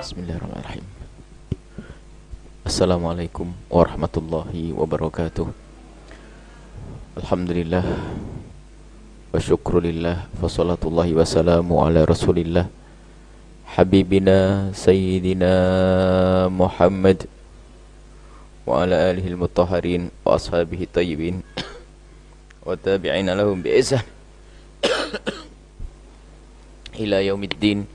Bismillahirrahmanirrahim. Assalamualaikum warahmatullahi wabarakatuh. Alhamdulillah wa syukrulillah wa salatullahi wa salamu ala rasulillah habibina sayyidina Muhammad wa ala alihi al-mutahharin wa ashabihi tayyibin wa tabi'ina lahum bi ihsan ila yaumiddin.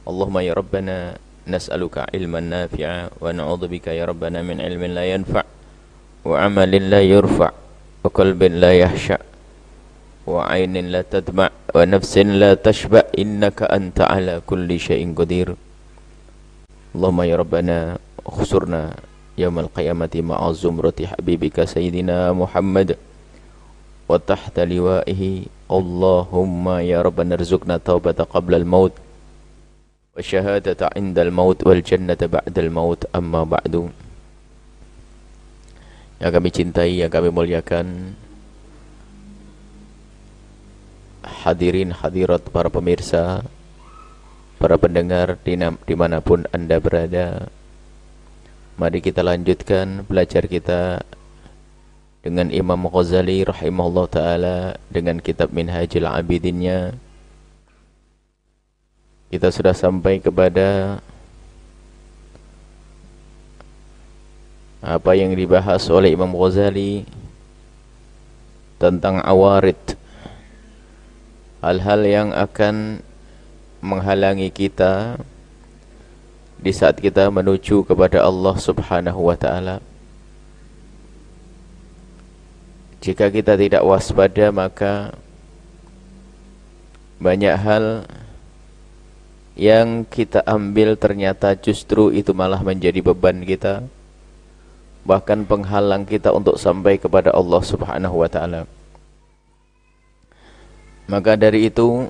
Allahumma ya rabbana nas'aluka ilman nafi'a wa na'udzubika ya rabbana min ilmin la yanfa' wa amalin la yurfa' wa qalbin la yahsha' wa aynin la tadma' wa nafsin la tashba' innaka anta ala kulli syai'in qadir. Allahumma ya rabbana khusurna yawmal qiyamati ma'a zumrati habibika sayyidina Muhammad wa tahta liwa'ihi. Allahumma ya rabbana rizukna taubata qabla al-maut wa syahadata indal maut wal jannata ba'dal maut, amma ba'du. Yang kami cintai, yang kami muliakan, hadirin hadirat, para pemirsa, para pendengar dimanapun anda berada, mari kita lanjutkan belajar kita dengan Imam Ghazali rahimahullah ta'ala dengan kitab Minhajul Abidinnya. Kita sudah sampai kepada apa yang dibahas oleh Imam Ghazali tentang awarid, hal-hal yang akan menghalangi kita di saat kita menuju kepada Allah subhanahu wa ta'ala. Jika kita tidak waspada, maka banyak hal yang kita ambil ternyata justru itu malah menjadi beban kita, bahkan penghalang kita untuk sampai kepada Allah subhanahu wa ta'ala. Maka dari itu,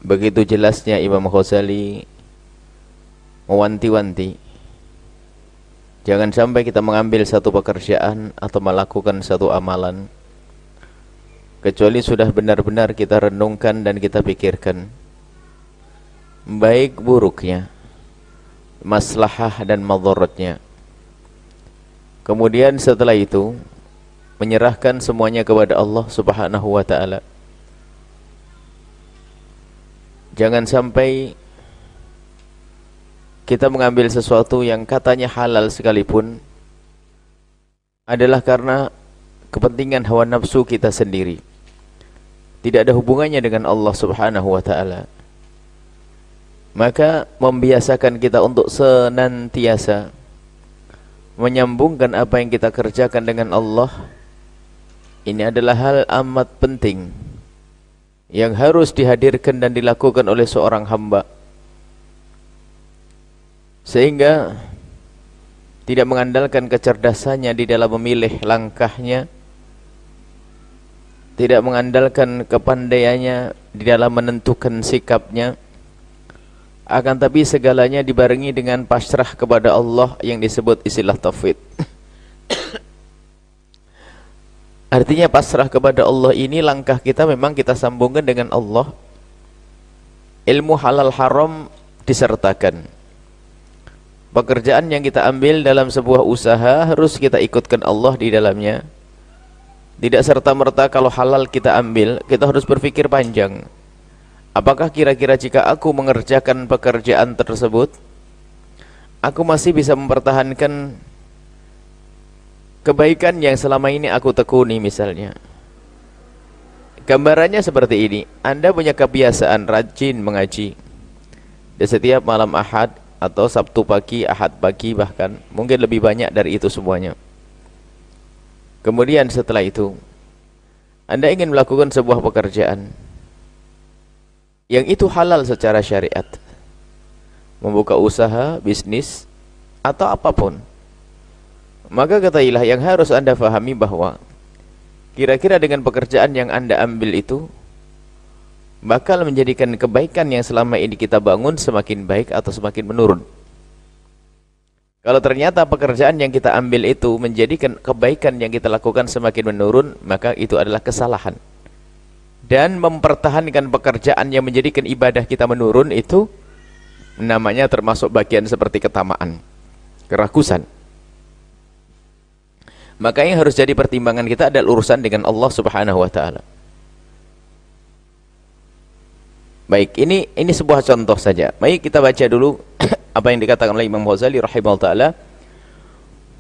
begitu jelasnya Imam Ghazali mewanti-wanti, jangan sampai kita mengambil satu pekerjaan atau melakukan satu amalan kecuali sudah benar-benar kita renungkan dan kita pikirkan baik buruknya, maslahah dan madharatnya. Kemudian setelah itu menyerahkan semuanya kepada Allah subhanahu wa ta'ala. Jangan sampai kita mengambil sesuatu yang katanya halal sekalipun adalah karena kepentingan hawa nafsu kita sendiri, tidak ada hubungannya dengan Allah subhanahu wa ta'ala. Maka membiasakan kita untuk senantiasa menyambungkan apa yang kita kerjakan dengan Allah, ini adalah hal amat penting yang harus dihadirkan dan dilakukan oleh seorang hamba, sehingga tidak mengandalkan kecerdasannya di dalam memilih langkahnya, tidak mengandalkan kepandaiannya di dalam menentukan sikapnya, akan tapi segalanya dibarengi dengan pasrah kepada Allah yang disebut istilah tauhid. Artinya pasrah kepada Allah ini langkah kita memang kita sambungkan dengan Allah. Ilmu halal haram disertakan. Pekerjaan yang kita ambil dalam sebuah usaha harus kita ikutkan Allah di dalamnya. Tidak serta-merta kalau halal kita ambil, kita harus berpikir panjang. Apakah kira-kira jika aku mengerjakan pekerjaan tersebut, aku masih bisa mempertahankan kebaikan yang selama ini aku tekuni misalnya. Gambarannya seperti ini. Anda punya kebiasaan rajin mengaji. Di setiap malam Ahad atau Sabtu pagi, Ahad pagi bahkan, mungkin lebih banyak dari itu semuanya. Kemudian setelah itu, Anda ingin melakukan sebuah pekerjaan yang itu halal secara syariat, membuka usaha, bisnis, atau apapun. Maka ketahuilah yang harus Anda fahami bahwa kira-kira dengan pekerjaan yang Anda ambil itu bakal menjadikan kebaikan yang selama ini kita bangun semakin baik atau semakin menurun. Kalau ternyata pekerjaan yang kita ambil itu menjadikan kebaikan yang kita lakukan semakin menurun, maka itu adalah kesalahan. Dan mempertahankan pekerjaan yang menjadikan ibadah kita menurun itu namanya termasuk bagian seperti ketamaan, kerakusan. Maka yang harus jadi pertimbangan kita adalah urusan dengan Allah Subhanahu wa taala. Baik, ini sebuah contoh saja. Baik, kita baca dulu apa yang dikatakan oleh Imam Ghazali rahimahullah taala.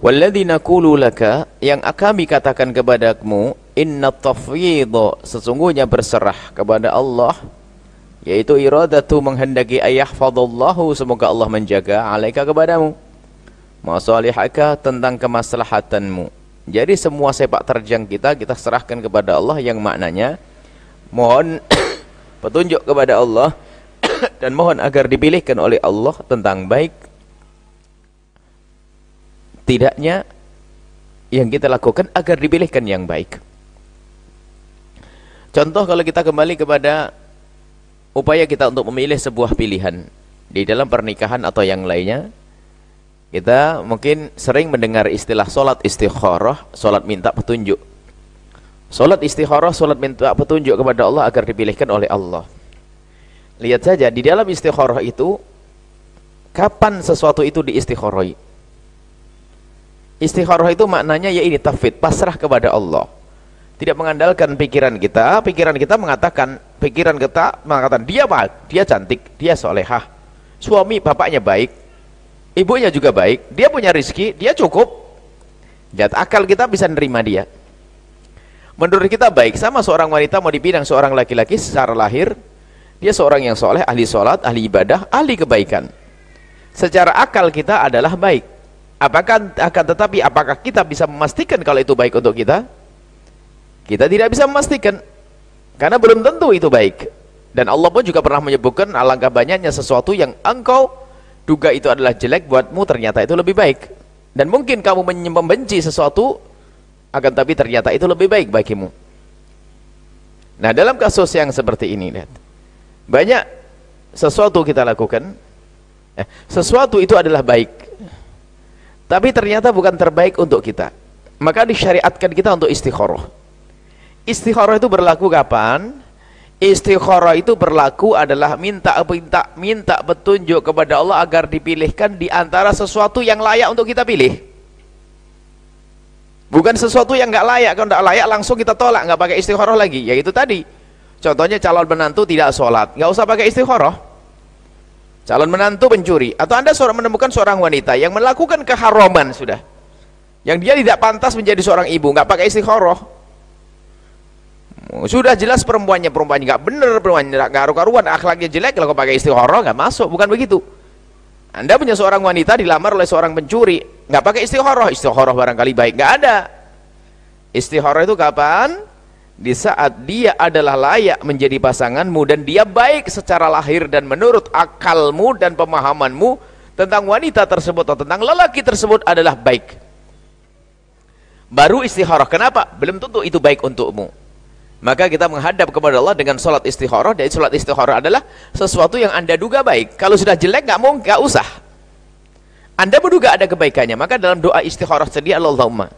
Walladzina qulu laka, yang kami katakan kepadamu, inna tafwidha, sesungguhnya berserah kepada Allah, yaitu iradatu, menghendaki ayahfadallahu, semoga Allah menjaga, alaika, kepadamu, masalihaka, tentang kemaslahatanmu. Jadi semua sepak terjang kita serahkan kepada Allah, yang maknanya mohon petunjuk kepada Allah dan mohon agar dipilihkan oleh Allah tentang baik tidaknya yang kita lakukan, agar dipilihkan yang baik. Contoh, kalau kita kembali kepada upaya kita untuk memilih sebuah pilihan di dalam pernikahan atau yang lainnya, kita mungkin sering mendengar istilah sholat istikharah, sholat minta petunjuk. Sholat istikharah, sholat minta petunjuk kepada Allah agar dipilihkan oleh Allah. Lihat saja di dalam istikharah itu, kapan sesuatu itu diistikharai. Istikharah itu maknanya ya ini tafwid, pasrah kepada Allah. Tidak mengandalkan pikiran kita. Pikiran kita mengatakan dia baik, dia cantik, dia solehah, suami bapaknya baik, ibunya juga baik, dia punya rizki, dia cukup. Lihat, akal kita bisa nerima dia. Menurut kita baik. Sama seorang wanita mau dipinang seorang laki-laki secara lahir, dia seorang yang soleh, ahli sholat, ahli ibadah, ahli kebaikan. Secara akal kita adalah baik. Tetapi apakah kita bisa memastikan kalau itu baik untuk kita? Kita tidak bisa memastikan, karena belum tentu itu baik. Dan Allah pun juga pernah menyebutkan alangkah banyaknya sesuatu yang engkau duga itu adalah jelek buatmu, ternyata itu lebih baik. Dan mungkin kamu membenci sesuatu, akan tapi ternyata itu lebih baik bagimu. Nah, dalam kasus yang seperti ini, lihat, banyak sesuatu kita lakukan, sesuatu itu adalah baik, tapi ternyata bukan terbaik untuk kita. Maka disyariatkan kita untuk istikharah. Istikharah itu berlaku kapan? Istikharah itu berlaku adalah minta petunjuk kepada Allah agar dipilihkan di antara sesuatu yang layak untuk kita pilih. Bukan sesuatu yang nggak layak. Kalau nggak layak langsung kita tolak, nggak pakai istikharah lagi. Yaitu tadi, contohnya calon menantu tidak sholat, nggak usah pakai istikharah. Calon menantu pencuri, atau Anda menemukan seorang wanita yang melakukan keharaman sudah, yang dia tidak pantas menjadi seorang ibu, nggak pakai istikharah. Sudah jelas perempuannya nggak bener, perempuannya nggak karu-karuan, akhlaknya jelek, kalau pakai istikharah nggak masuk. Bukan begitu. Anda punya seorang wanita dilamar oleh seorang pencuri, nggak pakai istikharah. Istikharah barangkali baik, nggak ada. Istikharah itu kapan? Di saat dia adalah layak menjadi pasanganmu dan dia baik secara lahir dan menurut akalmu dan pemahamanmu tentang wanita tersebut atau tentang lelaki tersebut adalah baik, baru istikharah. Kenapa? Belum tentu itu baik untukmu. Maka kita menghadap kepada Allah dengan sholat istikharah. Dan sholat istikharah adalah sesuatu yang Anda duga baik. Kalau sudah jelek nggak usah. Anda menduga ada kebaikannya, maka dalam doa istikharah sedia Allahumma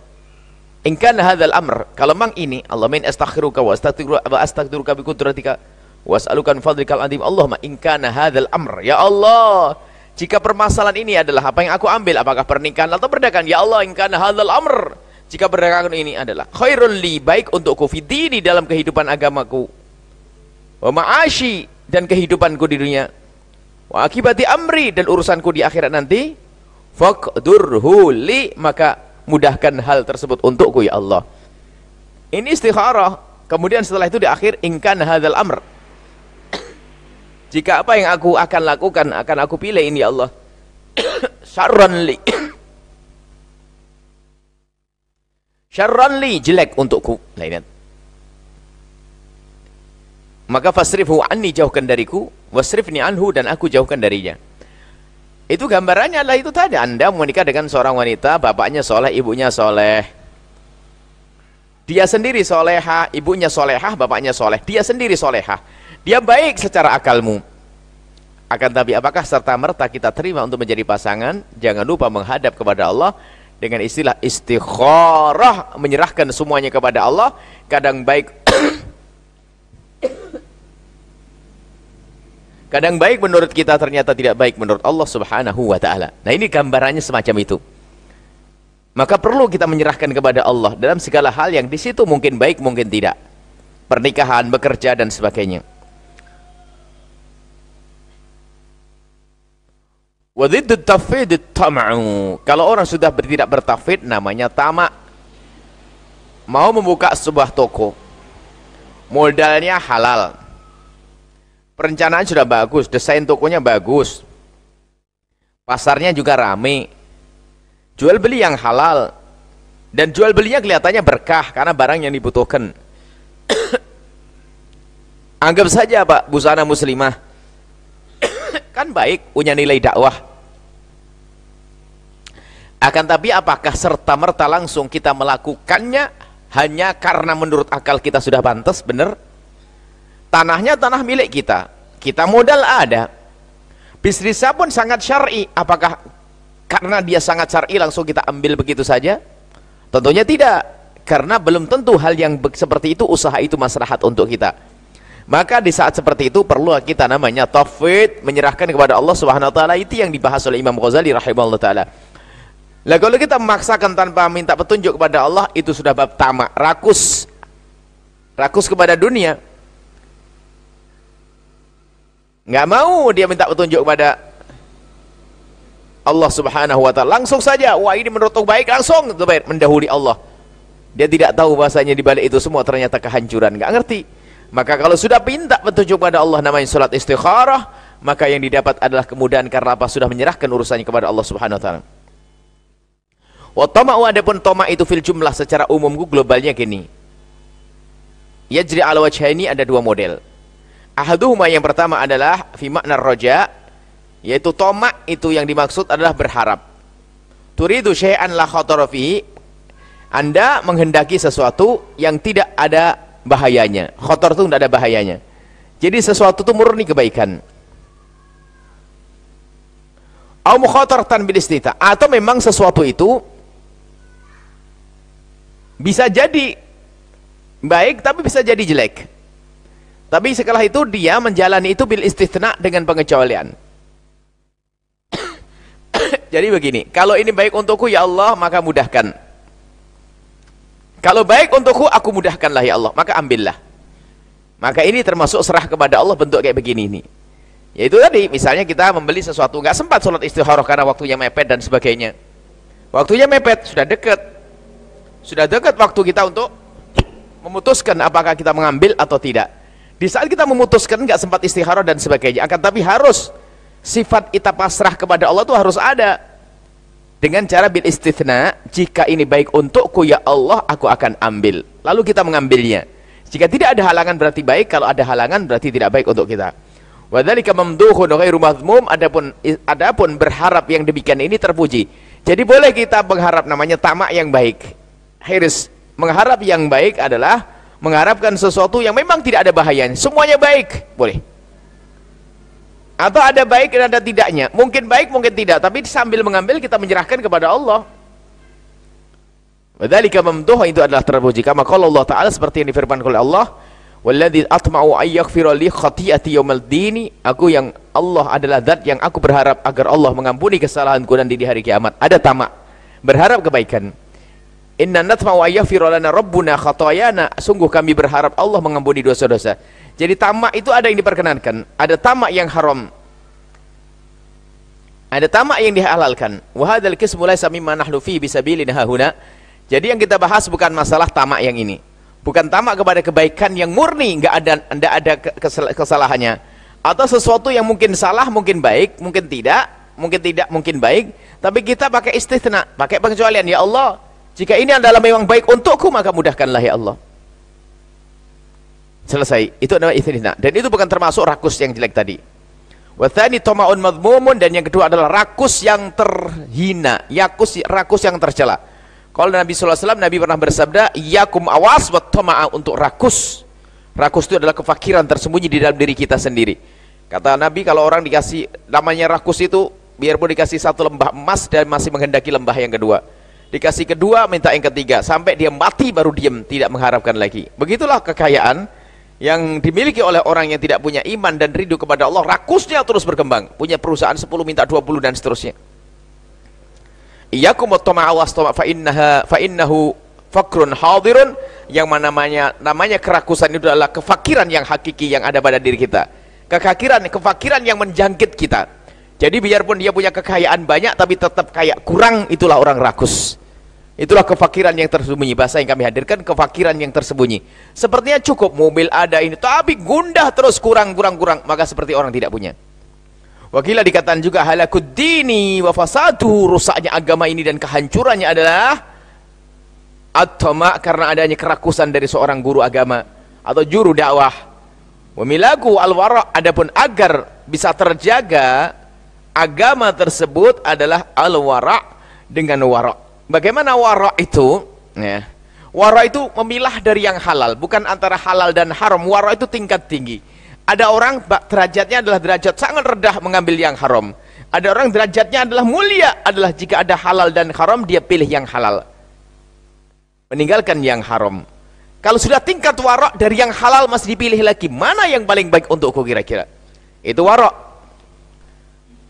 in kana hadzal amr, kalau mang ini, Allahumma in astakhiruka wa astaghfiruka bi qudratika wa as'aluka min fadlikal azim, Allahumma in kana hadzal amr, ya Allah, jika permasalahan ini adalah apa yang aku ambil, apakah pernikahan atau perdagangan, ya Allah, in kana hadzal amr, jika perdagangan ini adalah khairul li, baik untukku, fi dini, dalam kehidupan agamaku, wa ma'ashi, dan kehidupanku di dunia, wa akibati amri, dan urusanku di akhirat nanti, faqdurhu li, maka mudahkan hal tersebut untukku ya Allah. Ini istikharah. Kemudian setelah itu di akhir, in kana hadzal amr, jika apa yang aku akan lakukan akan aku pilih ini ya Allah, syarran li, syarran li, jelek untukku, lainnya, maka fasrifhu anni, jauhkan dariku, wasrifni anhu, dan aku jauhkan darinya. Itu gambarannya adalah itu tadi, Anda menikah dengan seorang wanita, bapaknya soleh, ibunya soleh, dia sendiri soleha, ibunya solehah, bapaknya soleh, dia sendiri solehah, dia baik secara akalmu. Akan tapi apakah serta merta kita terima untuk menjadi pasangan? Jangan lupa menghadap kepada Allah dengan istilah istikharah, menyerahkan semuanya kepada Allah. Kadang baik Kadang baik menurut kita, ternyata tidak baik menurut Allah Subhanahu wa ta'ala. Nah, ini gambarannya semacam itu. Maka perlu kita menyerahkan kepada Allah dalam segala hal yang di situ mungkin baik, mungkin tidak. Pernikahan, bekerja, dan sebagainya. Wadiddu tafwid tama'u. Kalau orang sudah tidak bertafwid, namanya tamak. Mau membuka sebuah toko, modalnya halal, perencanaan sudah bagus, desain tokonya bagus, pasarnya juga rame, jual beli yang halal, dan jual belinya kelihatannya berkah karena barang yang dibutuhkan. Anggap saja Pak, busana muslimah kan baik, punya nilai dakwah. Akan tapi apakah serta-merta langsung kita melakukannya hanya karena menurut akal kita sudah pantas, benar? Tanahnya tanah milik kita, kita modal ada, bisnisnya pun sangat syar'i. Apakah karena dia sangat syar'i langsung kita ambil begitu saja? Tentunya tidak, karena belum tentu hal yang seperti itu, usaha itu maslahat untuk kita. Maka di saat seperti itu perlu kita namanya tafwid, menyerahkan kepada Allah Subhanahu wa taala. Itu yang dibahas oleh Imam Ghazali rahimahullah taala. Lah kalau kita memaksakan tanpa minta petunjuk kepada Allah, itu sudah bab tamak, rakus. Rakus kepada dunia. Nggak mau dia minta petunjuk kepada Allah Subhanahu wa taala. Langsung saja, wah ini menurut baik, langsung mendahului Allah. Dia tidak tahu bahasanya di balik itu semua ternyata kehancuran, nggak ngerti. Maka kalau sudah minta petunjuk pada Allah, namanya salat istikharah, maka yang didapat adalah kemudahan karena apa? Sudah menyerahkan urusannya kepada Allah Subhanahu wa taala. Wa tama'u, adapun tamak itu fil jumlah secara umum, globalnya gini. Yajri ala wajhaini, ada dua model. Ahaduhuma, yang pertama adalah fi makna roja, yaitu tamak itu yang dimaksud adalah berharap. Turidu syai'an la khatara fihi, Anda menghendaki sesuatu yang tidak ada bahayanya. Khotor itu tidak ada bahayanya. Jadi sesuatu itu murni kebaikan. Au mukhataratan bil istita, atau memang sesuatu itu bisa jadi baik tapi bisa jadi jelek. Tapi setelah itu dia menjalani itu bil istithna, dengan pengecualian. Jadi begini, kalau ini baik untukku ya Allah, maka mudahkan. Kalau baik untukku, aku mudahkanlah ya Allah, maka ambillah. Maka ini termasuk serah kepada Allah bentuk kayak begini ini. Yaitu tadi, misalnya kita membeli sesuatu, nggak sempat sholat istikharah karena waktunya mepet dan sebagainya. Waktunya mepet, sudah dekat waktu kita untuk memutuskan apakah kita mengambil atau tidak. Di saat kita memutuskan, nggak sempat istikharah dan sebagainya. Akan tapi harus sifat kita pasrah kepada Allah itu harus ada. Dengan cara bil istithna, jika ini baik untukku ya Allah, aku akan ambil. Lalu kita mengambilnya. Jika tidak ada halangan berarti baik, kalau ada halangan berarti tidak baik untuk kita. Wa dzalika mamduhun ghairu madhmum, adapun berharap yang demikian ini terpuji. Jadi boleh kita mengharap, namanya tamak yang baik. Hirs, mengharap yang baik adalah mengharapkan sesuatu yang memang tidak ada bahayanya. Semuanya baik, boleh. Atau ada baik dan ada tidaknya, mungkin baik mungkin tidak, tapi sambil mengambil kita menyerahkan kepada Allah. Wadzalika mamduh, itu adalah terpuji. Kama qala Allah taala, seperti yang difirmankan oleh Allah, walladzi atma'u ay yaghfira li khati'ati yaumil dini, aku yang Allah adalah zat yang aku berharap agar Allah mengampuni kesalahanku nanti di hari kiamat. Ada tamak, berharap kebaikan. Inna natma'u ay yaghfira lana rabbuna khatayana, sungguh kami berharap Allah mengampuni dosa-dosa. Jadi tamak itu ada yang diperkenankan, ada tamak yang haram, ada tamak yang dihalalkan. Wa hadzal qismu laysa mimma nahnu fi bisabilina hahuna. Jadi yang kita bahas bukan masalah tamak yang ini, bukan tamak kepada kebaikan yang murni, enggak ada kesalahannya, atau sesuatu yang mungkin salah, mungkin baik, mungkin tidak, mungkin baik, tapi kita pakai istithna, pakai pengecualian. Ya Allah, jika ini adalah memang baik untukku, maka mudahkanlah ya Allah. Selesai, itu adalah istithna, dan itu bukan termasuk rakus yang jelek tadi. Wa tsani tama'un madhmumun, dan yang kedua adalah rakus yang terhina, rakus yang tercela. Kalau Nabi sallallahu alaihi wasallam, Nabi pernah bersabda, "Yakum awas wa tama'a," untuk rakus. Rakus itu adalah kefakiran tersembunyi di dalam diri kita sendiri. Kata Nabi, kalau orang dikasih namanya rakus itu, biarpun dikasih satu lembah emas dan masih menghendaki lembah yang kedua, dikasih kedua minta yang ketiga, sampai dia mati baru diam, tidak mengharapkan lagi. Begitulah kekayaan yang dimiliki oleh orang yang tidak punya iman dan rindu kepada Allah, rakusnya terus berkembang, punya perusahaan 10 minta 20 dan seterusnya. Iyyakum wat-tama'a was-tama' fa innahu fakrun hadirun, yang namanya kerakusan itu adalah kefakiran yang hakiki yang ada pada diri kita. Kefakiran yang menjangkit kita. Jadi biarpun dia punya kekayaan banyak tapi tetap kayak kurang, itulah orang rakus. Itulah kefakiran yang tersembunyi. Bahasa yang kami hadirkan, kefakiran yang tersembunyi. Sepertinya cukup mobil ada ini, tapi gundah terus kurang, maka seperti orang tidak punya. Wakila dikatakan juga halakud dini wa fasaduhu, rusaknya agama ini dan kehancurannya adalah at-tama', karena adanya kerakusan dari seorang guru agama atau juru dakwah. Wa milaku al-wara', adapun agar bisa terjaga agama tersebut adalah al-wara' dengan wara'. Bagaimana wara' itu? Ya. Wara' itu memilah dari yang halal, bukan antara halal dan haram. Wara' itu tingkat tinggi. Ada orang derajatnya adalah derajat sangat rendah mengambil yang haram. Ada orang derajatnya adalah mulia, adalah jika ada halal dan haram dia pilih yang halal, meninggalkan yang haram. Kalau sudah tingkat wara' dari yang halal masih dipilih lagi, mana yang paling baik untukku kira-kira? Itu wara'.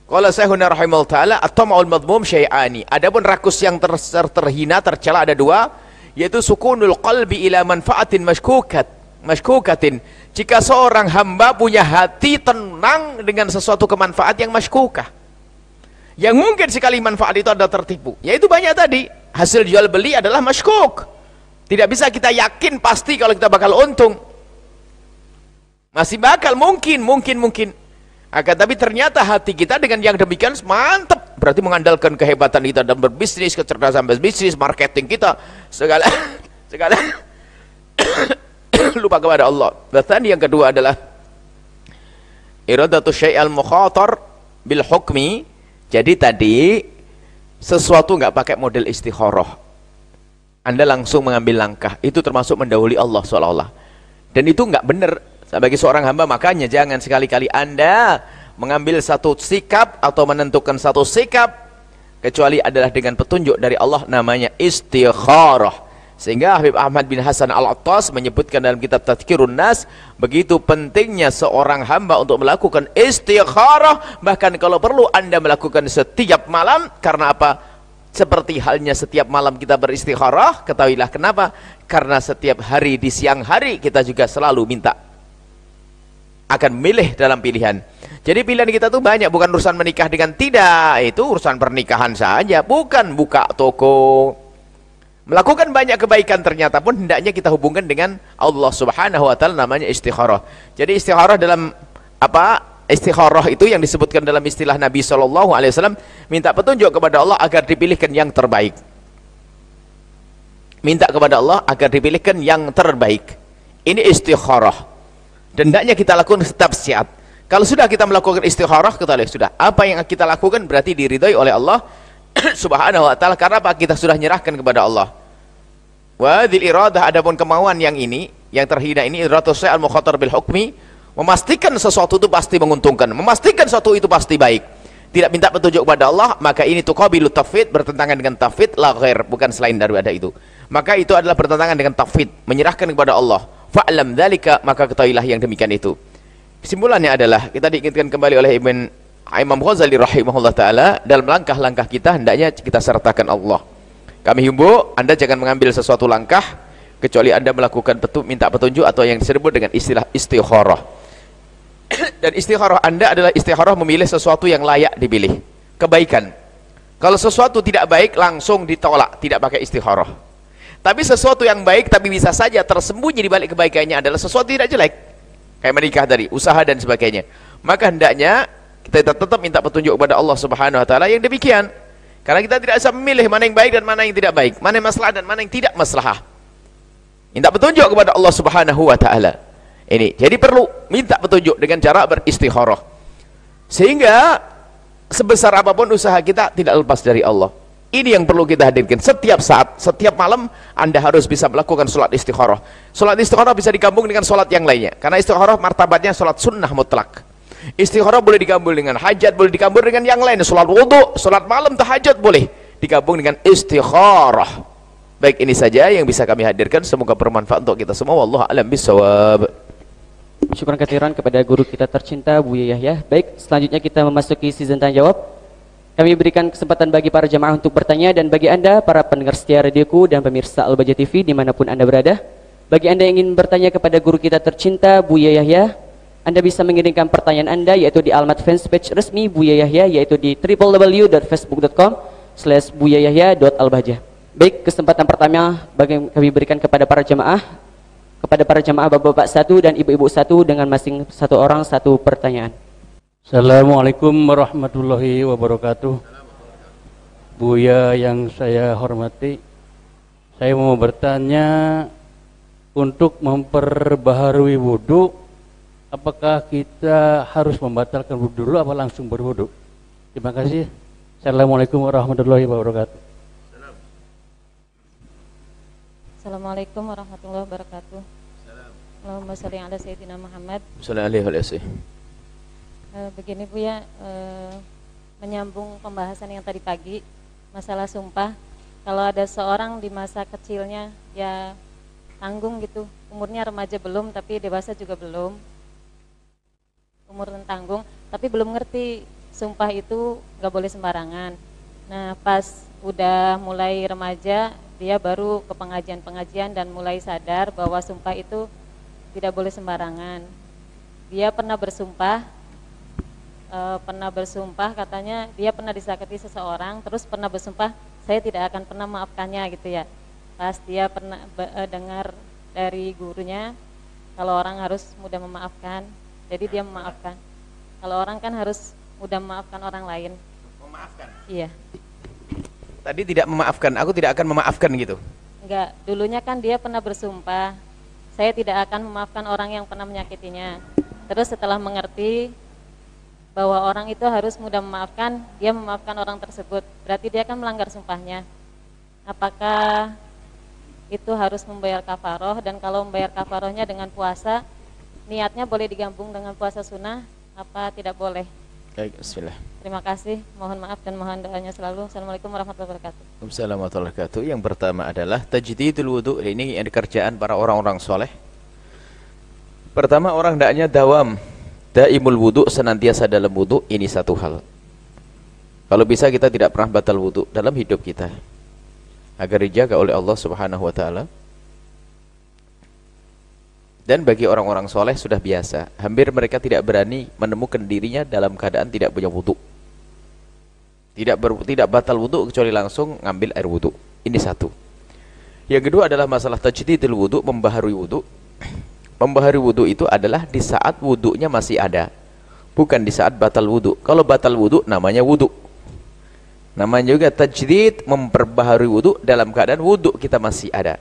Qala Syekhuna rahimahullah taala at-tama'ul madmum syai'ani. Adapun rakus yang terhina, tercela ada dua, yaitu sukunul qalbi ila manfaatin mashkukatin. Jika seorang hamba punya hati tenang dengan sesuatu kemanfaat yang mashkukah, yang mungkin sekali manfaat itu ada tertipu, yaitu banyak tadi hasil jual beli adalah mashkuk. Tidak bisa kita yakin pasti kalau kita bakal untung. Masih bakal mungkin. Akan tapi ternyata hati kita dengan yang demikian mantap, berarti mengandalkan kehebatan kita dalam berbisnis, kecerdasan berbisnis, marketing kita, segala lupa kepada Allah. Dan yang kedua adalah iradatu syai'al mukhatar bil hukmi. Jadi tadi sesuatu nggak pakai model istikharah, Anda langsung mengambil langkah, itu termasuk mendahului Allah seolah-olah, dan itu nggak benar bagi seorang hamba. Makanya jangan sekali-kali Anda mengambil satu sikap atau menentukan satu sikap kecuali adalah dengan petunjuk dari Allah, namanya istikharah. Sehingga Habib Ahmad bin Hasan Al-Attas menyebutkan dalam kitab Tadhkirun Nas, begitu pentingnya seorang hamba untuk melakukan istikharah, bahkan kalau perlu Anda melakukan setiap malam. Karena apa? Seperti halnya setiap malam kita beristikharah, ketahuilah kenapa? Karena setiap hari di siang hari kita juga selalu minta, akan milih dalam pilihan. Jadi pilihan kita tuh banyak, bukan urusan menikah dengan tidak, itu urusan pernikahan saja, bukan buka toko, melakukan banyak kebaikan. Ternyata pun hendaknya kita hubungkan dengan Allah Subhanahu wa taala, namanya istikharah. Jadi istikharah dalam apa? Istikharah itu yang disebutkan dalam istilah Nabi sallallahu alaihi wasallam, minta petunjuk kepada Allah agar dipilihkan yang terbaik. Minta kepada Allah agar dipilihkan yang terbaik. Ini istikharah. Dan hendaknya kita lakukan setiap saat. Kalau sudah kita melakukan istikharah, kita lihat sudah apa yang kita lakukan berarti diridhai oleh Allah Subhanahu wa taala. Karena apa? Kita sudah menyerahkan kepada Allah. Wa dzil iradah, adapun kemauan yang ini, yang terhina ini, iradatus syai'al mukhatar bil hukmi, memastikan sesuatu itu pasti menguntungkan, memastikan sesuatu itu pasti baik. Tidak minta petunjuk kepada Allah, maka ini tuqabilu tafwid, bertentangan dengan tafwid, la ghair, bukan selain daripada itu. Maka itu adalah bertentangan dengan tafwid, menyerahkan kepada Allah. Fa'lam dzalika, maka ketahuilah yang demikian itu. Kesimpulannya adalah kita diingatkan kembali oleh Imam Ghazali rahimahullah taala, dalam langkah-langkah kita hendaknya kita sertakan Allah. Kami himbau Anda jangan mengambil sesuatu langkah kecuali Anda melakukan minta petunjuk atau yang disebut dengan istilah istikharah. Dan istikharah Anda adalah istikharah memilih sesuatu yang layak dipilih, kebaikan. Kalau sesuatu tidak baik langsung ditolak, tidak pakai istikharah. Tapi sesuatu yang baik tapi bisa saja tersembunyi di balik kebaikannya adalah sesuatu tidak jelek, kayak menikah tadi, usaha dan sebagainya. Maka hendaknya kita tetap minta petunjuk kepada Allah Subhanahu wa taala yang demikian. Karena kita tidak bisa memilih mana yang baik dan mana yang tidak baik, mana yang maslahah dan mana yang tidak maslahah. Minta petunjuk kepada Allah Subhanahu wa taala. Ini jadi perlu minta petunjuk dengan cara beristikharah. Sehingga sebesar apapun usaha kita tidak lepas dari Allah. Ini yang perlu kita hadirkan setiap saat, setiap malam Anda harus bisa melakukan sholat istikharah. Sholat istikharah bisa digabung dengan sholat yang lainnya, karena istikharah martabatnya sholat sunnah mutlak. Istikharah boleh digabung dengan hajat, boleh digabung dengan yang lain. Sholat wudhu, sholat malam, tahajud boleh digabung dengan istikharah. Baik, ini saja yang bisa kami hadirkan, semoga bermanfaat untuk kita semua. Wallahu a'lam bishawab. syukran katiran kepada guru kita tercinta Buya Yahya. Baik, selanjutnya kita memasuki season tanya jawab. Kami berikan kesempatan bagi para jemaah untuk bertanya, dan bagi Anda para pendengar setia radioku dan pemirsa Al-Baja TV dimanapun Anda berada, bagi Anda yang ingin bertanya kepada guru kita tercinta Buya Yahya, Anda bisa mengirimkan pertanyaan Anda yaitu di alamat fanspage resmi Buya Yahya, yaitu di www.facebook.com/buyayahya.albahjah. Baik, kesempatan pertama kami berikan kepada para jemaah bapak-bapak satu dan ibu-ibu satu dengan masing satu orang satu pertanyaan. Assalamualaikum warahmatullahi wabarakatuh. Buya yang saya hormati, saya mau bertanya, untuk memperbaharui wudhu, apakah kita harus membatalkan wudhu dulu apa langsung berwudhu? Terima kasih. Assalamualaikum warahmatullahi wabarakatuh. Assalamualaikum warahmatullahi wabarakatuh. Allahumma sholli ala sayyidina Muhammad. Sallallahu alaihi wasallam. Begini Bu ya, menyambung pembahasan yang tadi pagi, masalah sumpah. Kalau ada seorang di masa kecilnya ya tanggung gitu, umurnya remaja belum tapi dewasa juga belum, umur tanggung tapi belum ngerti sumpah itu gak boleh sembarangan. Nah pas udah mulai remaja, dia baru ke pengajian-pengajian dan mulai sadar bahwa sumpah itu tidak boleh sembarangan. Dia pernah bersumpah katanya dia pernah disakiti seseorang, terus pernah bersumpah saya tidak akan pernah maafkannya gitu ya. Pas dia pernah dengar dari gurunya kalau orang harus mudah memaafkan, jadi dia memaafkan. Kalau orang kan harus mudah memaafkan orang lain. Memaafkan? Iya. Tadi tidak memaafkan, aku tidak akan memaafkan gitu. Enggak, dulunya kan dia pernah bersumpah saya tidak akan memaafkan orang yang pernah menyakitinya. Terus setelah mengerti bahwa orang itu harus mudah memaafkan, dia memaafkan orang tersebut, berarti dia akan melanggar sumpahnya. Apakah itu harus membayar kafaroh, dan kalau membayar kafarohnya dengan puasa, niatnya boleh digabung dengan puasa sunnah, apa tidak boleh? Baik, bismillah. Terima kasih, mohon maaf dan mohon doanya selalu. Assalamualaikum warahmatullahi wabarakatuh. Waalaikumsalam warahmatullahi wabarakatuh. Yang pertama adalah tajdidul wudu. Ini yang kerjaan para orang-orang soleh. Pertama, orang hendaknya dawam daimul wudu, senantiasa dalam wudu. Ini satu hal. Kalau bisa kita tidak pernah batal wudu dalam hidup kita, agar dijaga oleh Allah Subhanahu wa taala. Dan bagi orang-orang soleh sudah biasa, hampir mereka tidak berani menemukan dirinya dalam keadaan tidak punya wudu. Tidak batal wudu kecuali langsung ngambil air wudu. Ini satu. Yang kedua adalah masalah tajdidul wudu, membaharui wudu. Membaharui wudu itu adalah di saat wudunya masih ada, bukan di saat batal wudu. Kalau batal wudu namanya wudu. Namanya juga tajdid, memperbaharui wudu dalam keadaan wudu kita masih ada.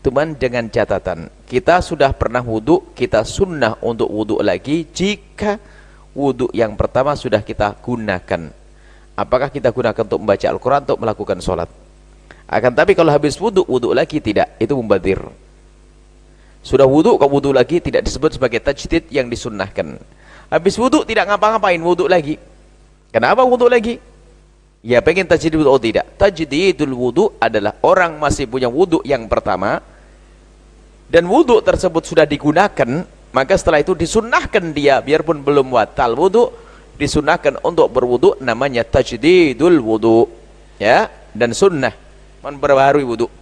Cuman dengan catatan, kita sudah pernah wudu, kita sunnah untuk wudu lagi jika wudu yang pertama sudah kita gunakan. Apakah kita gunakan untuk membaca Al-Quran, untuk melakukan sholat? Akan tapi kalau habis wudu, wudu lagi tidak, itu mubadir. Sudah wudu, kok wudu lagi, tidak disebut sebagai tajdid yang disunnahkan. Habis wudu tidak ngapa-ngapain, wudu lagi. Kenapa wudu lagi? Ya pengen tajdid wudu, oh tidak. Tajdidul wudu adalah orang masih punya wudu yang pertama, dan wudu tersebut sudah digunakan, maka setelah itu disunnahkan dia, biarpun belum batal wudu, disunnahkan untuk berwudu, namanya tajdidul wudu. Ya, dan sunnah memperbaharui wudu.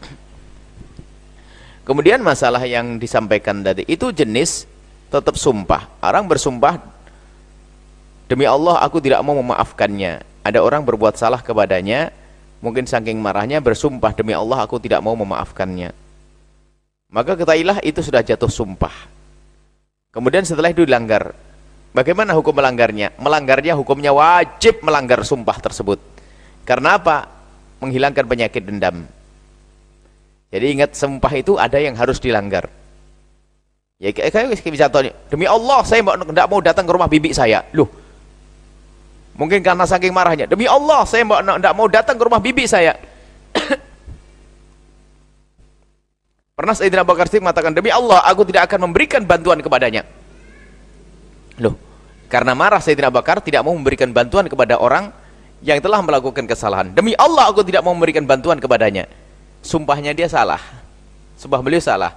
Kemudian masalah yang disampaikan tadi itu jenis tetap sumpah. Orang bersumpah, demi Allah aku tidak mau memaafkannya. Ada orang berbuat salah kepadanya, mungkin saking marahnya bersumpah, demi Allah aku tidak mau memaafkannya. Maka ketahuilah itu sudah jatuh sumpah. Kemudian setelah itu dilanggar. Bagaimana hukum melanggarnya? Melanggarnya hukumnya wajib melanggar sumpah tersebut. Karena apa? Menghilangkan penyakit dendam. Jadi ingat, sumpah itu ada yang harus dilanggar. Ya kayak bisa tahu, demi Allah saya tidak mau datang ke rumah bibi saya. Loh, mungkin karena saking marahnya, demi Allah saya tidak mau datang ke rumah bibi saya. Pernah Sayyidina Abu Bakar Siddiq mengatakan, demi Allah aku tidak akan memberikan bantuan kepadanya. Loh, karena marah Sayyidina Abu Bakar tidak mau memberikan bantuan kepada orang yang telah melakukan kesalahan. Demi Allah aku tidak mau memberikan bantuan kepadanya. Sumpahnya dia salah, sumpah beliau salah.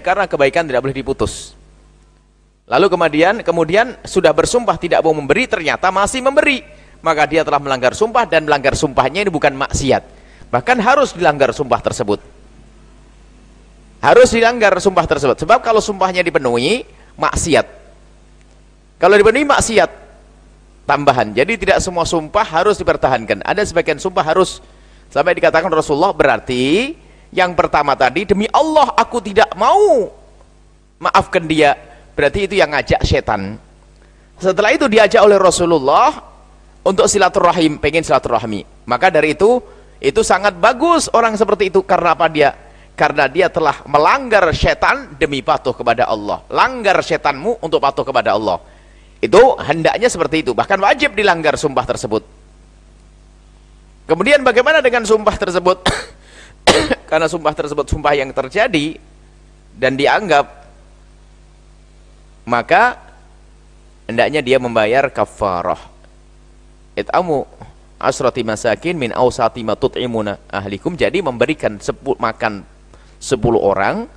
Karena kebaikan tidak boleh diputus. Lalu kemudian sudah bersumpah tidak mau memberi, ternyata masih memberi, maka dia telah melanggar sumpah, dan melanggar sumpahnya ini bukan maksiat, bahkan harus dilanggar sumpah tersebut. Harus dilanggar sumpah tersebut, sebab kalau sumpahnya dipenuhi, maksiat. Kalau dipenuhi, maksiat tambahan. Jadi tidak semua sumpah harus dipertahankan, ada sebagian sumpah harus, sampai dikatakan Rasulullah, berarti yang pertama tadi, demi Allah aku tidak mau maafkan dia, berarti itu yang ngajak setan. Setelah itu diajak oleh Rasulullah untuk silaturahim, pengen silaturahmi, maka dari itu sangat bagus orang seperti itu. Karena apa dia? Karena dia telah melanggar setan demi patuh kepada Allah. Langgar setanmu untuk patuh kepada Allah, itu hendaknya seperti itu, bahkan wajib dilanggar sumpah tersebut. Kemudian bagaimana dengan sumpah tersebut? Karena sumpah tersebut sumpah yang terjadi dan dianggap, maka hendaknya dia membayar kafarah. It'amu asrati masakin min awsati ma tut'imuna ahlikum. Jadi memberikan makan 10 orang,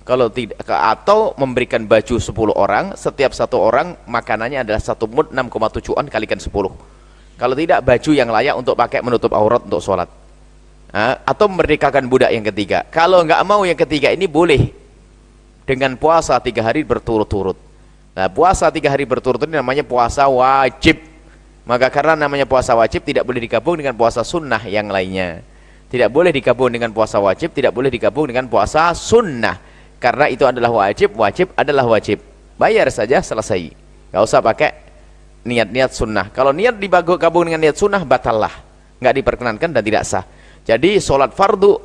kalau tidak, atau memberikan baju 10 orang, setiap satu orang makanannya adalah 1 mud 6,7 on kalikan 10. Kalau tidak, baju yang layak untuk pakai menutup aurat untuk sholat. Atau memerdekakan budak yang ketiga. Kalau nggak mau yang ketiga ini, boleh dengan puasa 3 hari berturut-turut. Nah, puasa 3 hari berturut-turut ini namanya puasa wajib. Maka karena namanya puasa wajib, tidak boleh digabung dengan puasa sunnah yang lainnya. Tidak boleh digabung dengan puasa wajib, tidak boleh digabung dengan puasa sunnah. Karena itu adalah wajib, wajib adalah wajib. Bayar saja, selesai. Nggak usah pakai niat-niat sunnah. Kalau niat digabung dengan niat sunnah, batallah. Nggak diperkenankan dan tidak sah. Jadi sholat fardu,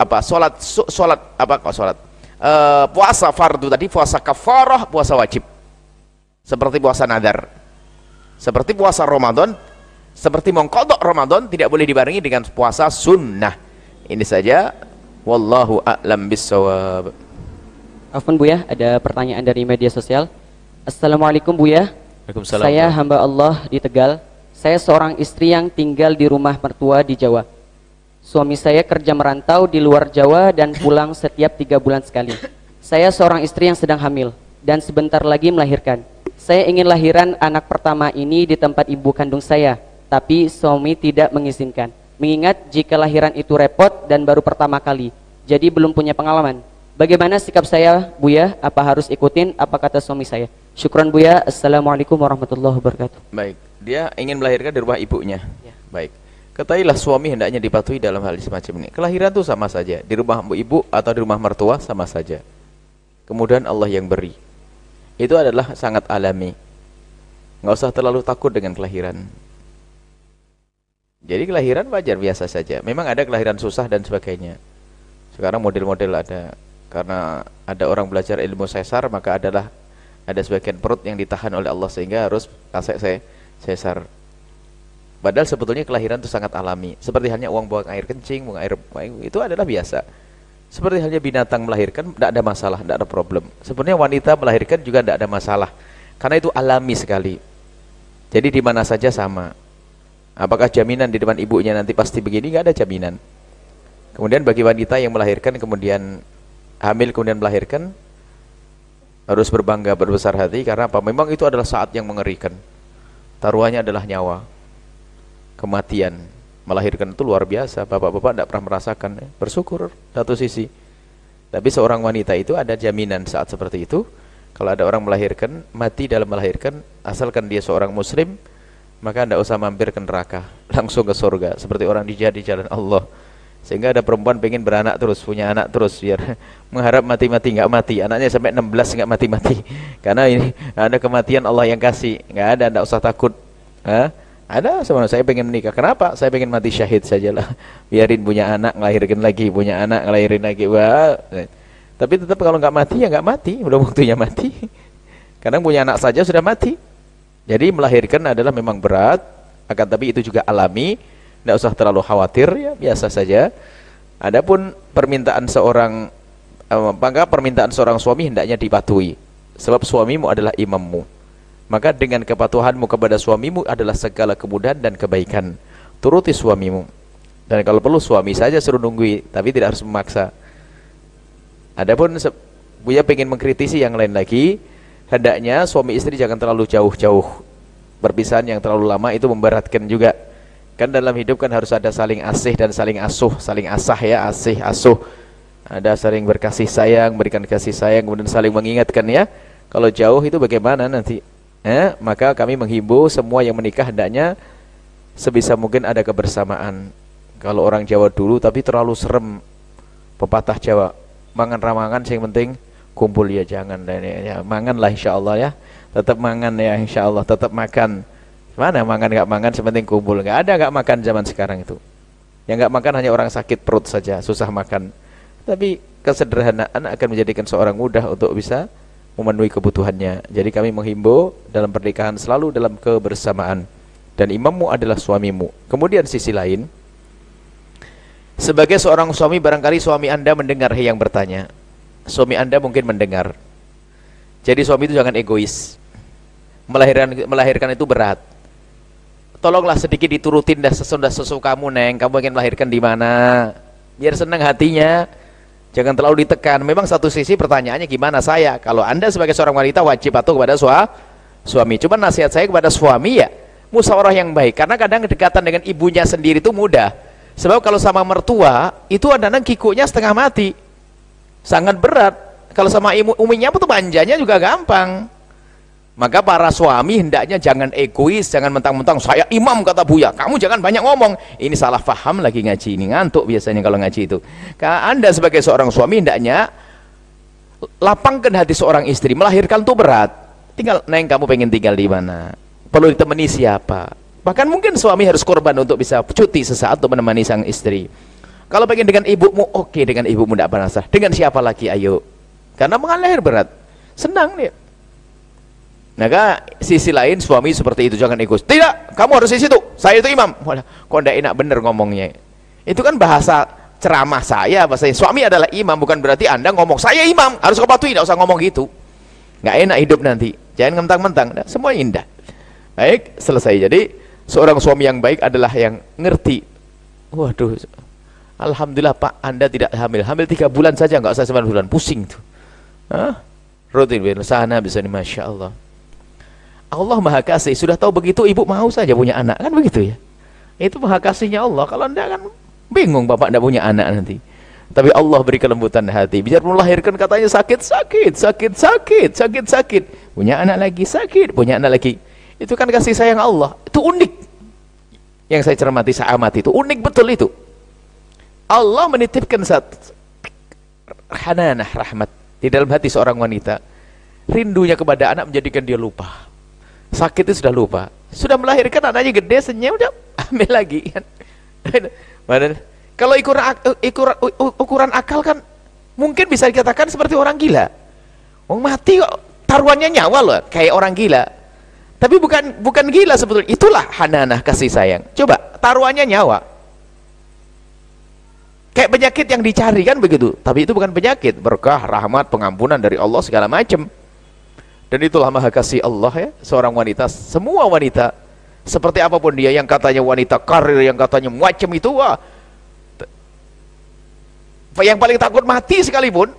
puasa fardu tadi, puasa kafarah, puasa wajib. Seperti puasa nadar. Seperti puasa Ramadan, seperti mengqadha Ramadan, tidak boleh dibarengi dengan puasa sunnah. Ini saja, wallahu a'lam bissawab. Afwan Buya, ada pertanyaan dari media sosial. Assalamualaikum Buya. Waalaikumsalam. Saya hamba Allah di Tegal. Saya seorang istri yang tinggal di rumah mertua di Jawa. Suami saya kerja merantau di luar Jawa dan pulang setiap 3 bulan sekali. Saya seorang istri yang sedang hamil dan sebentar lagi melahirkan. Saya ingin lahiran anak pertama ini di tempat ibu kandung saya, tapi suami tidak mengizinkan. Mengingat jika lahiran itu repot dan baru pertama kali, jadi belum punya pengalaman. Bagaimana sikap saya, Buya? Apa harus ikutin apa kata suami saya? Syukran Buya. Assalamualaikum warahmatullahi wabarakatuh. Baik, dia ingin melahirkan di rumah ibunya. Ya. Baik, ketahuilah suami hendaknya dipatuhi dalam hal semacam ini. Kelahiran itu sama saja, di rumah ibu atau di rumah mertua sama saja. Kemudian Allah yang beri. Itu adalah sangat alami. Nggak usah terlalu takut dengan kelahiran. Jadi kelahiran wajar biasa saja. Memang ada kelahiran susah dan sebagainya. Sekarang model-model ada. Karena ada orang belajar ilmu sesar, maka ada sebagian perut yang ditahan oleh Allah sehingga harus sesar. Padahal sebetulnya kelahiran itu sangat alami. Seperti halnya uang buang air kencing, buang air, itu adalah biasa. Seperti halnya binatang melahirkan, tidak ada masalah, tidak ada problem. Sebenarnya wanita melahirkan juga tidak ada masalah. Karena itu alami sekali. Jadi di mana saja sama. Apakah jaminan di depan ibunya nanti pasti begini? Nggak ada jaminan. Kemudian bagi wanita yang melahirkan, kemudian hamil, kemudian melahirkan, harus berbangga, berbesar hati. Karena apa? Memang itu adalah saat yang mengerikan. Taruhannya adalah nyawa, kematian. Melahirkan itu luar biasa. Bapak-bapak tidak pernah merasakan. Bersyukur satu sisi. Tapi seorang wanita itu ada jaminan saat seperti itu. Kalau ada orang melahirkan, mati dalam melahirkan, asalkan dia seorang muslim, maka tidak usah mampir ke neraka, langsung ke surga. Seperti orang di jalan Allah. Sehingga ada perempuan pengen beranak terus, punya anak terus, biar mengharap mati-mati, nggak mati. Anaknya sampai 16 nggak mati-mati. Karena ini ada kematian Allah yang kasih. Nggak ada, tidak usah takut. Ada sebenarnya, saya pengen menikah. Kenapa? Saya pengen mati syahid sajalah. Biarin punya anak, ngelahirkan lagi, punya anak, ngelahirin lagi. Wah. Tapi tetap kalau nggak mati ya nggak mati, udah waktunya mati. Kadang punya anak saja sudah mati. Jadi melahirkan adalah memang berat, akan tapi itu juga alami, tidak usah terlalu khawatir, ya biasa saja. Adapun permintaan seorang suami hendaknya dipatuhi, sebab suamimu adalah imammu. Maka dengan kepatuhanmu kepada suamimu adalah segala kemudahan dan kebaikan. Turuti suamimu. Dan kalau perlu suami saja suruh nunggui, tapi tidak harus memaksa. Adapun Buya pengen mengkritisi yang lain lagi, hendaknya suami istri jangan terlalu jauh-jauh. Perpisahan yang terlalu lama itu memberatkan juga. Kan dalam hidup kan harus ada saling asih dan saling asuh, saling asah ya, asih asuh. Ada saling berkasih sayang, berikan kasih sayang, kemudian saling mengingatkan ya. Kalau jauh itu bagaimana nanti? Maka kami menghimbau semua yang menikah hendaknya sebisa mungkin ada kebersamaan. Kalau orang Jawa dulu tapi terlalu serem, pepatah Jawa, mangan ramangan yang penting kumpul ya, jangan ya, mangan lah insyaallah ya. Tetap mangan ya insyaallah, tetap makan. Mana makan nggak makan sepenting kumpul. Nggak ada nggak makan zaman sekarang itu. Yang nggak makan hanya orang sakit perut saja, susah makan. Tapi kesederhanaan akan menjadikan seorang mudah untuk bisa memenuhi kebutuhannya. Jadi kami menghimbau dalam pernikahan selalu dalam kebersamaan. Dan imammu adalah suamimu. Kemudian sisi lain, sebagai seorang suami, barangkali suami Anda mendengar yang bertanya. Suami Anda mungkin mendengar. Jadi suami itu jangan egois. Melahirkan itu berat. Tolonglah sedikit diturutin dah sesukamu, Neng. Kamu ingin melahirkan di mana? Biar senang hatinya. Jangan terlalu ditekan. Memang satu sisi pertanyaannya gimana saya? Kalau Anda sebagai seorang wanita wajib patuh kepada suami. Cuma nasihat saya kepada suami ya, musyawarah yang baik. Karena kadang kedekatan dengan ibunya sendiri itu mudah. Sebab kalau sama mertua, itu kadang kikunya setengah mati. Sangat berat. Kalau sama uminya tuh manjanya juga gampang. Maka para suami hendaknya jangan egois, jangan mentang-mentang saya imam kata Buya, kamu jangan banyak ngomong. Ini salah faham lagi ngaji ini, ngantuk biasanya kalau ngaji itu. Karena Anda sebagai seorang suami hendaknya lapangkan hati seorang istri. Melahirkan tuh berat. Tinggal, Neng kamu pengen tinggal di mana? Perlu ditemani siapa? Bahkan mungkin suami harus korban untuk bisa cuti sesaat untuk menemani sang istri. Kalau pengen dengan ibumu, oke, dengan ibumu tidak masalah. Dengan siapa lagi, ayo. Karena mengalir berat. Senang dia. Maka sisi lain suami seperti itu, jangan egois. Tidak, kamu harus di situ. Saya itu imam. Walah, kok enggak enak bener ngomongnya. Itu kan bahasa ceramah saya, bahasanya suami adalah imam, bukan berarti Anda ngomong saya imam, harus kau patuhi, enggak usah ngomong gitu. Enggak enak hidup nanti. Jangan mentang-mentang, semua indah. Baik, selesai. Jadi seorang suami yang baik adalah yang ngerti. Waduh, alhamdulillah Pak, Anda tidak hamil. Hamil 3 bulan saja, enggak usah 9 bulan. Pusing tuh. Rutin sana bisa nih, Masya Allah. Allah Maha Kasih, sudah tahu begitu ibu mau saja punya anak, kan begitu ya. Itu Maha Kasihnya Allah. Kalau Anda kan bingung bapak tidak punya anak nanti. Tapi Allah beri kelembutan hati. Biar melahirkan katanya sakit. Punya anak lagi sakit, punya anak lagi. Itu kan kasih sayang Allah. Itu unik. Yang saya cermati, saya amati itu unik betul itu. Allah menitipkan hananah rahmat di dalam hati seorang wanita. Rindunya kepada anak menjadikan dia lupa. Sakit itu sudah lupa, sudah melahirkan anaknya gede, senyum, udah ambil lagi kan. Kalau ukuran akal kan mungkin bisa dikatakan seperti orang gila. Mati kok taruhannya nyawa loh, kayak orang gila. Tapi bukan gila sebetulnya. Itulah hananah kasih sayang. Coba taruhannya nyawa. Kayak penyakit yang dicari kan begitu. Tapi itu bukan penyakit, berkah, rahmat, pengampunan dari Allah segala macam. Dan itulah Maha Kasih Allah ya. Seorang wanita, semua wanita seperti apapun dia, yang katanya wanita karir, yang katanya macam itu, wah, yang paling takut mati sekalipun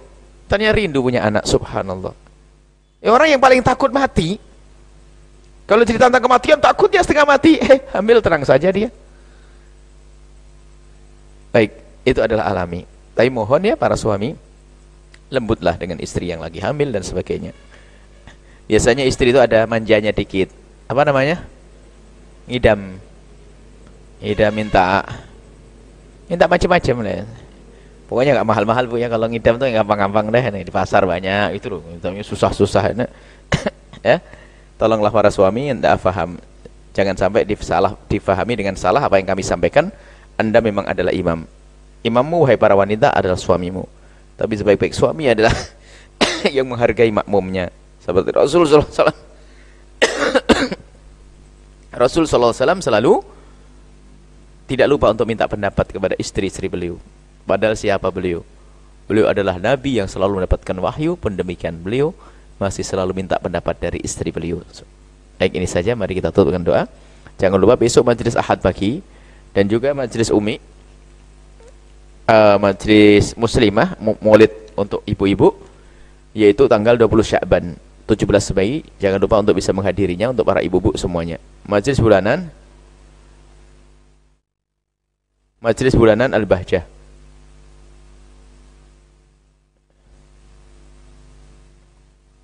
ternyata rindu punya anak. Subhanallah ya. Orang yang paling takut mati, kalau cerita tentang kematian takut dia setengah mati, hamil tenang saja dia. Baik, itu adalah alami. Tapi mohon ya para suami, lembutlah dengan istri yang lagi hamil dan sebagainya. Biasanya istri itu ada manjanya dikit. Apa namanya? Ngidam. Ngidam minta macam-macam lah. Pokoknya nggak mahal-mahal Bu ya. Kalau ngidam tuh gampang-gampang deh. Nih, di pasar banyak itu loh. Ngidamnya susah-susah. Ya. Tolonglah para suami yang tidak paham. Jangan sampai difahami dengan salah apa yang kami sampaikan. Anda memang adalah imam. Imammu wahai para wanita adalah suamimu. Tapi sebaik-baik suami adalah yang menghargai makmumnya. Seperti Rasul SAW. Rasul SAW selalu tidak lupa untuk minta pendapat kepada istri-istri beliau. Padahal siapa beliau? Beliau adalah Nabi yang selalu mendapatkan wahyu. Pun demikian beliau masih selalu minta pendapat dari istri beliau. Baik, ini saja, mari kita tutup dengan doa. Jangan lupa besok majelis Ahad pagi dan juga majelis Umi, majelis Muslimah Maulid untuk ibu-ibu, yaitu tanggal 20 Sya'ban. 17 Mei, jangan lupa untuk bisa menghadirinya untuk para ibu-ibu semuanya. Majelis bulanan Al-Bahjah.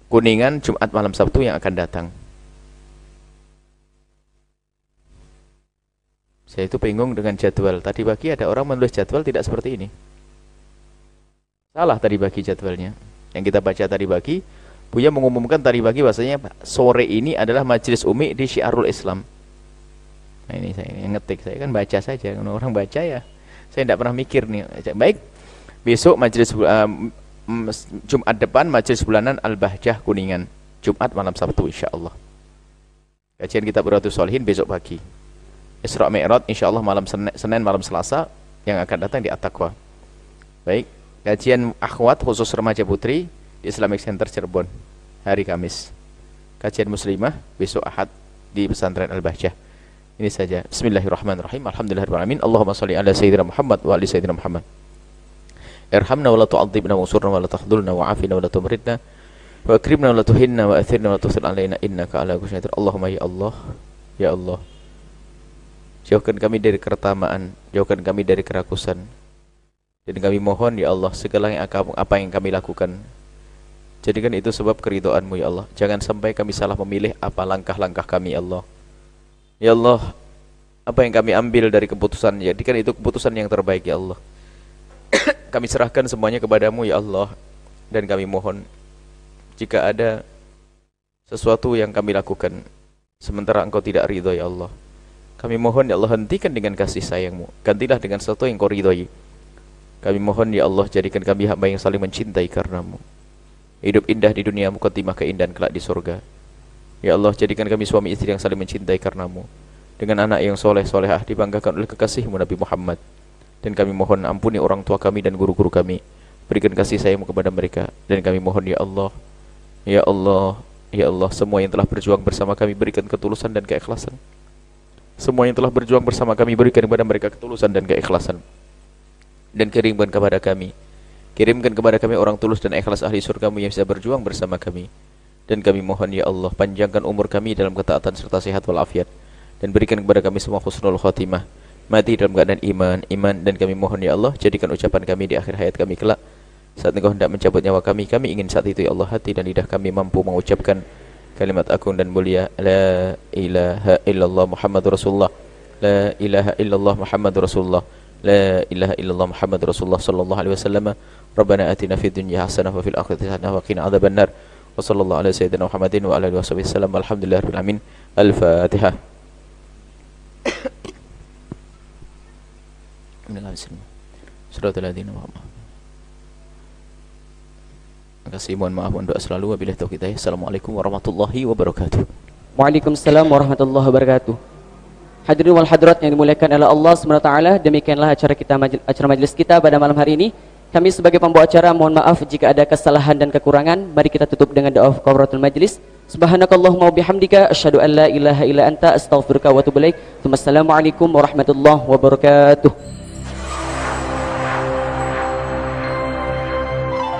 Kuningan Jumat malam Sabtu yang akan datang. Saya itu bingung dengan jadwal. Tadi pagi ada orang menulis jadwal tidak seperti ini. Salah tadi pagi jadwalnya. Yang kita baca tadi pagi, Buya mengumumkan tadi pagi bahasanya sore ini adalah majelis umi di Syiarul Islam. Nah ini saya ngetik, saya kan baca saja. Kalau orang baca ya, saya tidak pernah mikir nih. Baik, besok majelis Jumat depan majelis bulanan Al-Bahjah Kuningan. Jumat malam Sabtu insyaallah. Kajian kitab Riyadhus Shalihin besok pagi. Isra Mi'raj insyaallah malam Senin malam Selasa yang akan datang di At-Taqwa. Baik, kajian akhwat khusus remaja putri di Islamic Center Cirebon hari Kamis. Kajian muslimah besok Ahad di pesantren Al-Bahjah. Ini saja. Bismillahirrahmanirrahim. Alhamdulillahirabbil alamin. Allahumma shalli ala sayyidina Muhammad wa ali sayyidina Muhammad. Irhamna wa la tu'adzibna wa ansurna wa la takhdhulna wa afina wa la tumridna wa akrimna wa la tuhinna wa athirna wa la tuthir alaina innaka ala kulli syai'in qadir. Allahumma ya Allah, ya Allah. Jauhkan kami dari keretamaan, jauhkan kami dari kerakusan. Dan kami mohon ya Allah segala yang apa yang kami lakukan, jadikan itu sebab keridhaan-Mu ya Allah. Jangan sampai kami salah memilih apa langkah-langkah kami ya Allah. Ya Allah, apa yang kami ambil dari keputusan, jadikan itu keputusan yang terbaik ya Allah. Kami serahkan semuanya kepadamu ya Allah. Dan kami mohon jika ada sesuatu yang kami lakukan sementara Engkau tidak ridho ya Allah, kami mohon ya Allah hentikan dengan kasih sayang-Mu, gantilah dengan sesuatu yang Kau ridhoi. Kami mohon ya Allah jadikan kami hamba yang saling mencintai karena-Mu. Hidup indah di dunia, khotimah keindahan kelak di surga. Ya Allah jadikan kami suami istri yang saling mencintai karena-Mu, dengan anak yang soleh solehah dibanggakan oleh kekasih-Mu Nabi Muhammad. Dan kami mohon ampuni orang tua kami dan guru-guru kami, berikan kasih sayang-Mu kepada mereka. Dan kami mohon ya Allah, ya Allah, ya Allah, semua yang telah berjuang bersama kami berikan ketulusan dan keikhlasan. Semua yang telah berjuang bersama kami berikan kepada mereka ketulusan dan keikhlasan. Dan kirimkan kepada kami orang tulus dan ikhlas ahli surga-Mu yang bisa berjuang bersama kami. Dan kami mohon ya Allah panjangkan umur kami dalam ketaatan serta sehat walafiat, dan berikan kepada kami semua husnul khotimah, mati dalam keadaan iman. Dan kami mohon ya Allah jadikan ucapan kami di akhir hayat kami kelak, saat Engkau hendak mencabut nyawa kami ingin saat itu ya Allah hati dan lidah kami mampu mengucapkan kalimat agung dan mulia, la ilaha illallah Muhammadur Rasulullah, la ilaha illallah Muhammadur Rasulullah, la ilaha illallah Muhammadur Rasulullah sallallahu alaihi wasallam. Rabbana atina fid dunya hasanah wa fil akhirati hasanah wa qina adzabannar. Wa sallallahu ala sayyidina Muhammadin wa ala alihi wasallam. Alhamdulillahirabbil alamin. Al-Fatihah. Suratul Ladina Muhammad. Terima kasih, mohon maaf, mohon doa selalu. Wabillahi taufiq hidayah. Assalamualaikum warahmatullahi wabarakatuh. Waalaikumsalam warahmatullahi wabarakatuh. Hadirin wal hadirat yang dimuliakan oleh Allah SWT, demikianlah acara majelis kita pada malam hari ini. Kami sebagai pembawa acara mohon maaf jika ada kesalahan dan kekurangan. Mari kita tutup dengan doa kafaratul majlis. Subhanakallahumma wa bihamdika asyhadu an la ilaha illa anta astaghfiruka wa atubu ilaik. Assalamualaikum warahmatullahi wabarakatuh.